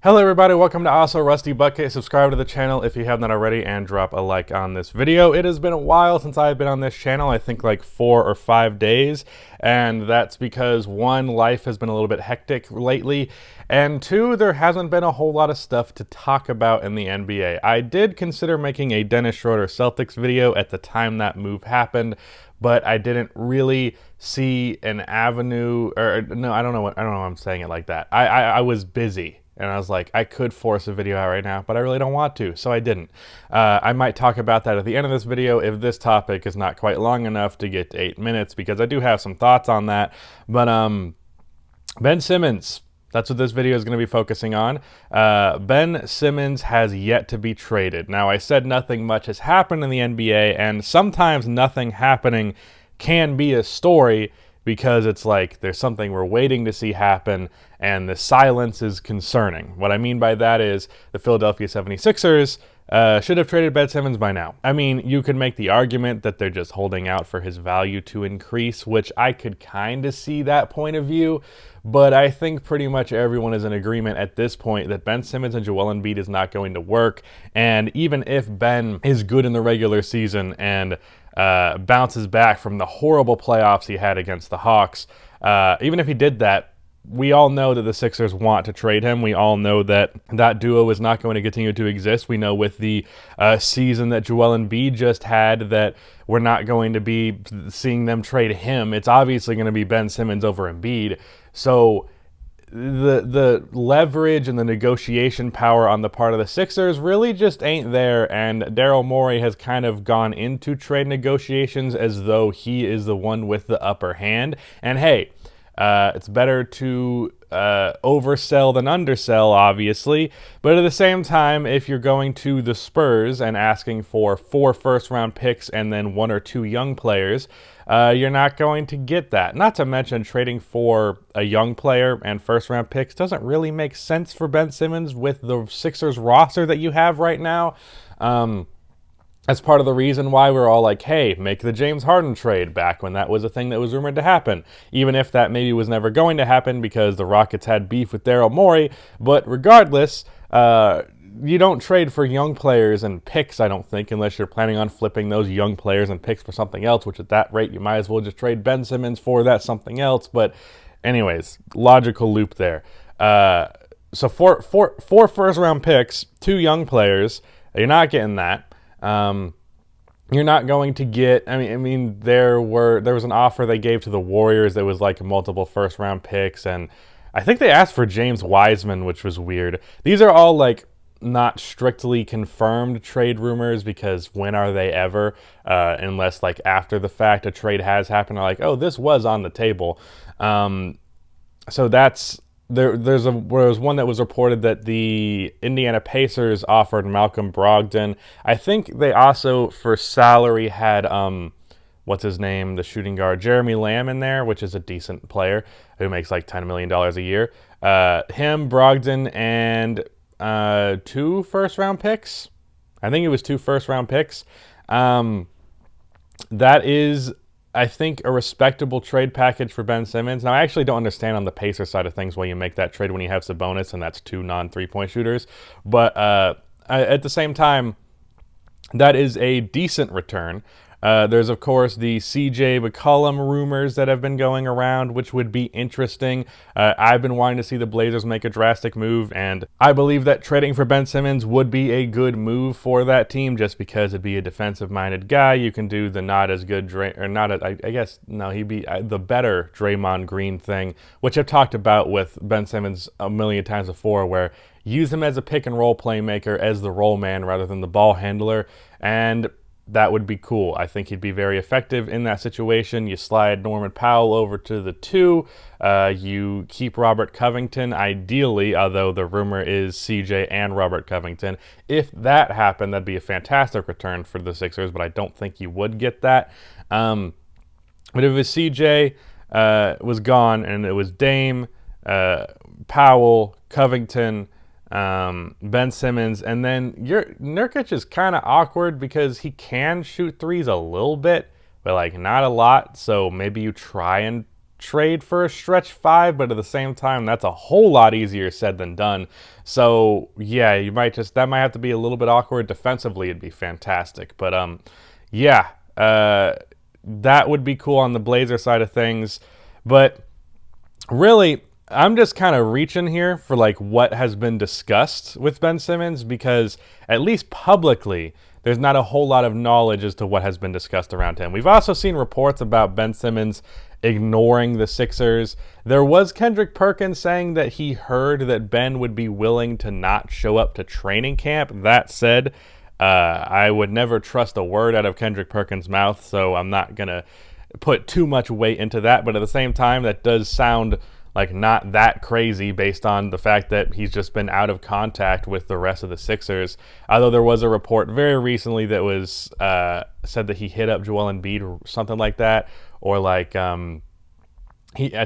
Hello everybody, welcome to Also Rusty Bucket. Subscribe to the channel if you have not already and drop a like on this video. It has been a while since I've been on this channel, I think like 4 or 5 days, and that's because 1, life has been a little bit hectic lately, and 2, there hasn't been a whole lot of stuff to talk about in the NBA. I did consider making a Dennis Schroder Celtics video at the time that move happened, but I didn't really see an avenue, or no, I don't know why I'm saying it like that. I was busy. And I was like, I could force a video out right now, but I really don't want to, so I didn't. I might talk about that at the end of this video if this topic is not quite long enough to get to 8 minutes, because I do have some thoughts on that. But Ben Simmons, that's what this video is going to be focusing on. Ben Simmons has yet to be traded. Now, I said nothing much has happened in the NBA, and sometimes nothing happening can be a story, because it's like there's something we're waiting to see happen, and the silence is concerning. What I mean by that is the Philadelphia 76ers should have traded Ben Simmons by now. I mean, you could make the argument that they're just holding out for his value to increase, which I could kind of see that point of view, but I think pretty much everyone is in agreement at this point that Ben Simmons and Joel Embiid is not going to work, and even if Ben is good in the regular season and bounces back from the horrible playoffs he had against the Hawks, even if he did that, we all know that the Sixers want to trade him. We all know that that duo is not going to continue to exist. We know with the season that Joel Embiid just had that we're not going to be seeing them trade him. It's obviously going to be Ben Simmons over Embiid. So the leverage and the negotiation power on the part of the Sixers really just ain't there, and Daryl Morey has kind of gone into trade negotiations as though he is the one with the upper hand. And hey, it's better to oversell than undersell, obviously, but at the same time, if you're going to the Spurs and asking for 4 first-round picks and then 1 or 2 young players, you're not going to get that. Not to mention, trading for a young player and first-round picks doesn't really make sense for Ben Simmons with the Sixers roster that you have right now. That's part of the reason why we're all like, hey, make the James Harden trade, back when that was a thing that was rumored to happen. Even if that maybe was never going to happen because the Rockets had beef with Daryl Morey. But regardless, you don't trade for young players and picks, I don't think, unless you're planning on flipping those young players and picks for something else, which at that rate, you might as well just trade Ben Simmons for that something else. But anyways, logical loop there. So four first-round picks, 2 young players, you're not getting that. You're not going to get, I mean, there was an offer they gave to the Warriors that was like multiple first-round picks, and I think they asked for James Wiseman, which was weird. These are all like not strictly confirmed trade rumors, because when are they ever, unless like after the fact a trade has happened, like, oh, this was on the table. So that's, there was one that was reported that the Indiana Pacers offered Malcolm Brogdon. I think they also, for salary, had what's his name, the shooting guard, Jeremy Lamb in there, which is a decent player who makes like $10 million a year. Him, Brogdon, and 2 first-round picks. I think it was 2 first-round picks. That is, I think, a respectable trade package for Ben Simmons. Now, I actually don't understand on the Pacers side of things why you make that trade when you have Sabonis, and that's 2 non-3-point shooters. But at the same time, that is a decent return. There's, of course, the CJ McCollum rumors that have been going around, which would be interesting. I've been wanting to see the Blazers make a drastic move, and I believe that trading for Ben Simmons would be a good move for that team, just because it'd be a defensive-minded guy. You can do the not as good, he'd be the better Draymond Green thing, which I've talked about with Ben Simmons a million times before, where use him as a pick-and-roll playmaker, as the roll man rather than the ball handler, and that would be cool. I think he'd be very effective in that situation. You slide Norman Powell over to the 2. You keep Robert Covington, ideally, although the rumor is CJ and Robert Covington. If that happened, that'd be a fantastic return for the Sixers, but I don't think you would get that. But if it was CJ was gone and it was Dame, Powell, Covington, Ben Simmons, and then Nurkic is kind of awkward because he can shoot threes a little bit, but like not a lot. So maybe you try and trade for a stretch 5, but at the same time, that's a whole lot easier said than done. So yeah, that might have to be a little bit awkward. Defensively, it'd be fantastic, but yeah, that would be cool on the Blazer side of things. But really, I'm just kind of reaching here for like what has been discussed with Ben Simmons, because at least publicly, there's not a whole lot of knowledge as to what has been discussed around him. We've also seen reports about Ben Simmons ignoring the Sixers. There was Kendrick Perkins saying that he heard that Ben would be willing to not show up to training camp. That said, I would never trust a word out of Kendrick Perkins' mouth, so I'm not going to put too much weight into that. But at the same time, that does sound like not that crazy based on the fact that he's just been out of contact with the rest of the Sixers. Although there was a report very recently that was said that he hit up Joel Embiid or something like that, or like I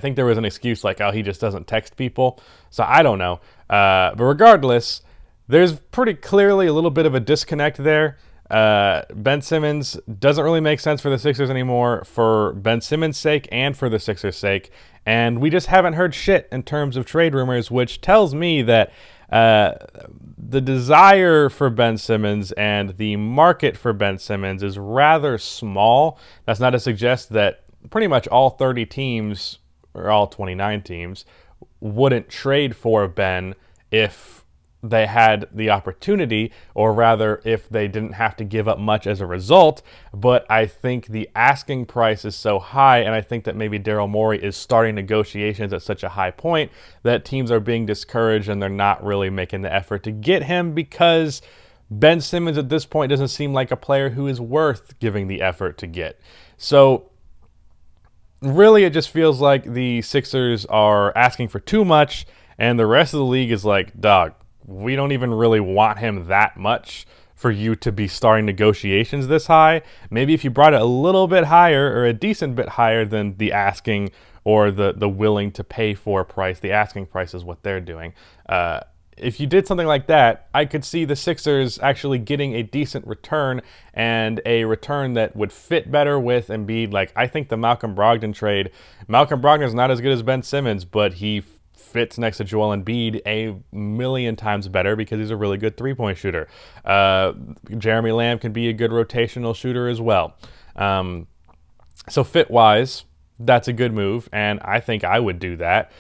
think there was an excuse like, oh, he just doesn't text people. So I don't know. But regardless, there's pretty clearly a little bit of a disconnect there. Ben Simmons doesn't really make sense for the Sixers anymore, for Ben Simmons' sake and for the Sixers' sake. And we just haven't heard shit in terms of trade rumors, which tells me that the desire for Ben Simmons and the market for Ben Simmons is rather small. That's not to suggest that pretty much all 30 teams, or all 29 teams, wouldn't trade for Ben if they had the opportunity, or rather if they didn't have to give up much as a result. But I think the asking price is so high, and I think that maybe Daryl Morey is starting negotiations at such a high point that teams are being discouraged and they're not really making the effort to get him, because Ben Simmons at this point doesn't seem like a player who is worth giving the effort to get. So really, it just feels like the Sixers are asking for too much, and the rest of the league is like, dog, we don't even really want him that much for you to be starting negotiations this high. Maybe if you brought it a little bit higher, or a decent bit higher than the asking or the willing to pay for price. The asking price is what they're doing. If you did something like that, I could see the Sixers actually getting a decent return, and a return that would fit better with Embiid. Like, I think the Malcolm Brogdon trade, Malcolm Brogdon is not as good as Ben Simmons, but he fits next to Joel Embiid a million times better because he's a really good three-point shooter. Jeremy Lamb can be a good rotational shooter as well. So fit-wise, that's a good move, and I think I would do that.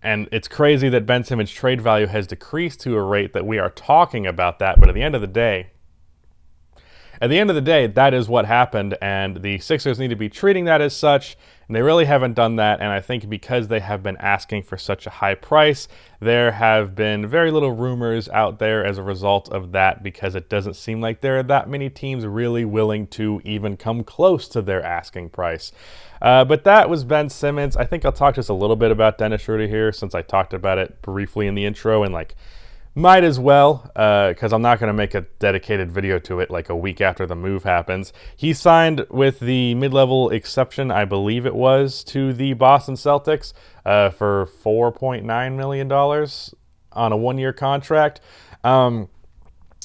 And it's crazy that Ben Simmons' trade value has decreased to a rate that we are talking about that, but at the end of the day, that is what happened, and the Sixers need to be treating that as such, and they really haven't done that. And I think because they have been asking for such a high price, there have been very little rumors out there as a result of that, because it doesn't seem like there are that many teams really willing to even come close to their asking price. But that was Ben Simmons. I think I'll talk just a little bit about Dennis Schroder here, since I talked about it briefly in the intro, and might as well, because I'm not going to make a dedicated video to it like a week after the move happens. He signed with the mid-level exception, I believe it was, to the Boston Celtics for $4.9 million on a one-year contract.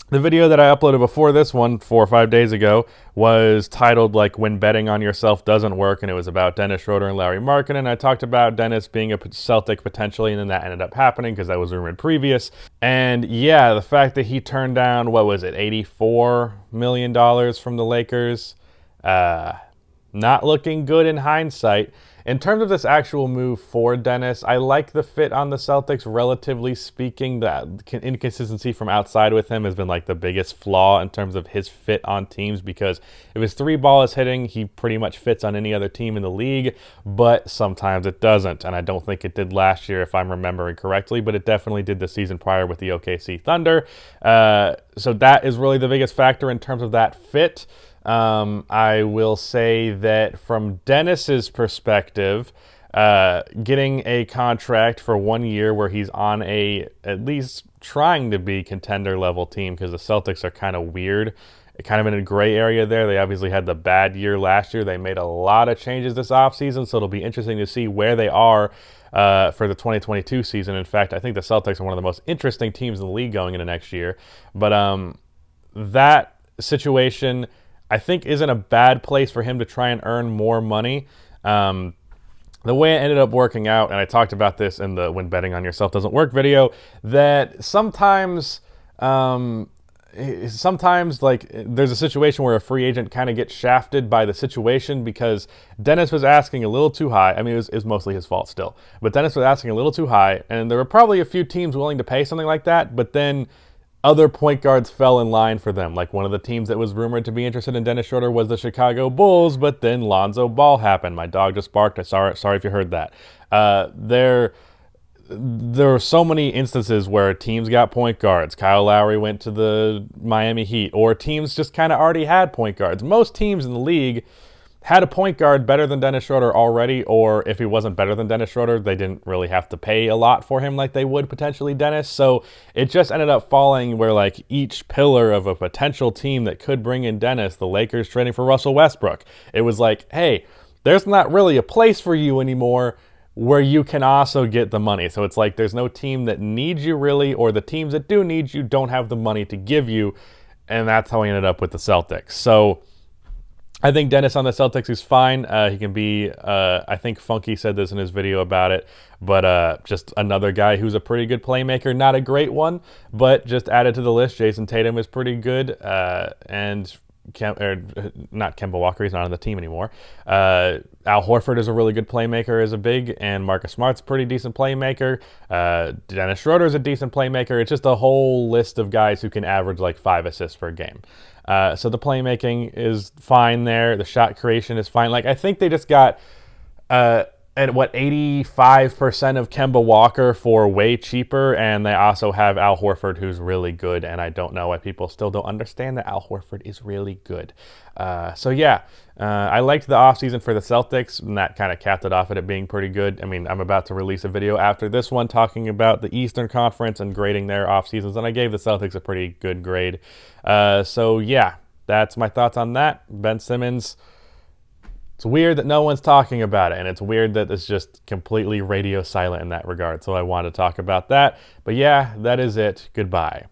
The video that I uploaded before this one, 4 or 5 days ago, was titled When Betting on Yourself Doesn't Work, and it was about Dennis Schroder and Larry Markkinen. I talked about Dennis being a Celtic potentially, and then that ended up happening because that was rumored previous. And yeah, the fact that he turned down, $84 million from the Lakers, not looking good in hindsight. In terms of this actual move for Dennis, I like the fit on the Celtics, relatively speaking. The inconsistency from outside with him has been the biggest flaw in terms of his fit on teams, because if his three ball is hitting, he pretty much fits on any other team in the league, but sometimes it doesn't. And I don't think it did last year, if I'm remembering correctly, but it definitely did the season prior with the OKC Thunder. So that is really the biggest factor in terms of that fit. I will say that from Dennis's perspective, getting a contract for 1 year where he's on at least trying to be contender level team, because the Celtics are kind of weird, kind of in a gray area there. They obviously had the bad year last year. They made a lot of changes this offseason, so it'll be interesting to see where they are for the 2022 season. In fact, I think the Celtics are one of the most interesting teams in the league going into next year. But that situation, I think, isn't a bad place for him to try and earn more money. the way it ended up working out, and I talked about this in the When Betting on Yourself Doesn't Work video, that sometimes like there's a situation where a free agent kind of gets shafted by the situation because Dennis was asking a little too high. I mean, it was mostly his fault still, but Dennis was asking a little too high, and there were probably a few teams willing to pay something like that, but then other point guards fell in line for them. Like one of the teams that was rumored to be interested in Dennis Schroder was the Chicago Bulls, but then Lonzo Ball happened. My dog just barked. Sorry if you heard that. There were so many instances where teams got point guards. Kyle Lowry went to the Miami Heat, or teams just kind of already had point guards. Most teams in the league had a point guard better than Dennis Schroder already, or if he wasn't better than Dennis Schroder, they didn't really have to pay a lot for him like they would potentially Dennis. So it just ended up falling where like each pillar of a potential team that could bring in Dennis, the Lakers trading for Russell Westbrook, it was like, hey, there's not really a place for you anymore where you can also get the money. So it's like there's no team that needs you really, or the teams that do need you don't have the money to give you, and that's how we ended up with the Celtics. So I think Dennis on the Celtics is fine. He can be, I think Funky said this in his video about it, but just another guy who's a pretty good playmaker. Not a great one, but just added to the list. Jason Tatum is pretty good, and not Kemba Walker, he's not on the team anymore. Al Horford is a really good playmaker as a big, and Marcus Smart's a pretty decent playmaker. Dennis Schroeder is a decent playmaker. It's just a whole list of guys who can average like 5 assists per game. So the playmaking is fine there. The shot creation is fine. Like I think they just got at what 85% of Kemba Walker for way cheaper, and they also have Al Horford, who's really good. And I don't know why people still don't understand that Al Horford is really good. So yeah, I liked the offseason for the Celtics, and that kind of capped it off at it being pretty good. I mean, I'm about to release a video after this one talking about the Eastern Conference and grading their offseasons, and I gave the Celtics a pretty good grade. So yeah, that's my thoughts on that. Ben Simmons. It's weird that no one's talking about it, and it's weird that it's just completely radio silent in that regard. So I wanted to talk about that. But yeah, that is it. Goodbye.